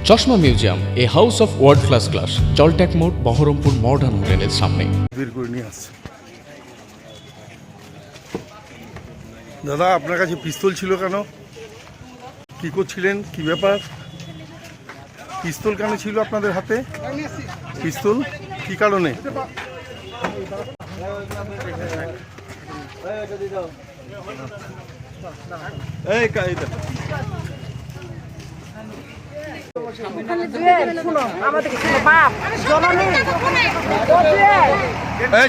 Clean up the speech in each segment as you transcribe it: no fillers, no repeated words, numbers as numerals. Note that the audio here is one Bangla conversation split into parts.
চশমা museum, a house of world class, জলট্যাক মোড়, বহরমপুর মডার্ন হোটেলের সামনে। বের করে নিয়ে আসছে। দাদা, আপনার কাছে পিস্তল ছিল কেন? কি করছিলেন? কি ব্যাপার? পিস্তল কেন ছিল আপনাদের হাতে? পিস্তল কি কারণে?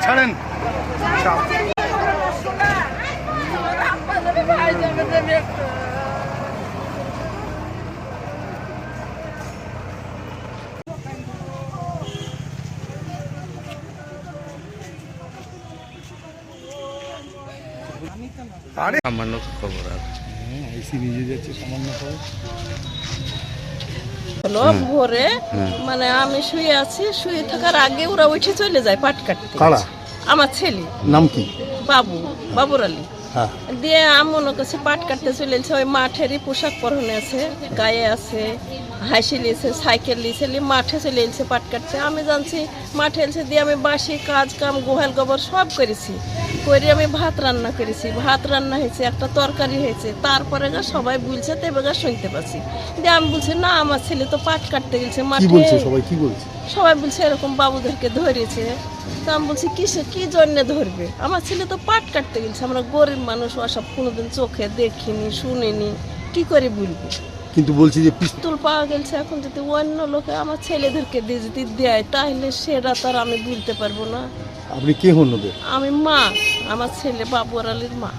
ছাড়েন। আরে সামান্য খবর আছে, আইসি নিজে যাচ্ছে সামান্য খবর হলো ভোরে, মানে আমি শুয়ে আছি, শুয়ে থাকার আগে ওরা উঠে চলে যায় পাট কাটতে। কারা? আমার ছেলে। নাম কি? বাবুর আলী। হ্যাঁ। দিয়ে মনে করছে পাট কাটতে চলে এসেছে, ওই মাঠেরই পোশাক পরনে আছে, গায়ে আছে, হাসি লিয়েছে, সাইকেল লিয়েছে, মাঠে চলে এসেছে পাট কাটতে। আমি জানছি মাঠে এসে দিয়ে আমি বাসি কাজ কাম গোহাল গোবর সব করেছি, করে আমি ভাত রান্না করেছি, ভাত রান্না হয়েছে, একটা তরকারি হয়েছে। তারপরে গা সবাই বলছে, তেবে গা শুনতে পাচ্ছি। দিয়ে আমি বলছি না, আমার ছেলে তো পাট কাটতে গেছে মাঠে। সবাই কি বলছে? সবাই বলছে এরকম বাবুদেরকে ধরেছে। তা আমি বলছি কি জন্য ধরবে, আমার ছেলে তো পাট কাটতে গেছে, আমরা গরিব মানুষ, ওসব কোনোদিন চোখে দেখিনি শুনিনি, কি করে বলবো। কিন্তু বলছি যে পিস্তল পাওয়া গেছে, এখন যদি অন্য লোকে আমার ছেলেদেরকে দিয়ে যদি দেয়, তাহলে সেটা তার আমি বলতে পারবো না। আপনি কে হন ওদের? আমি মা, আমার ছেলে বাবুর আলীর মা।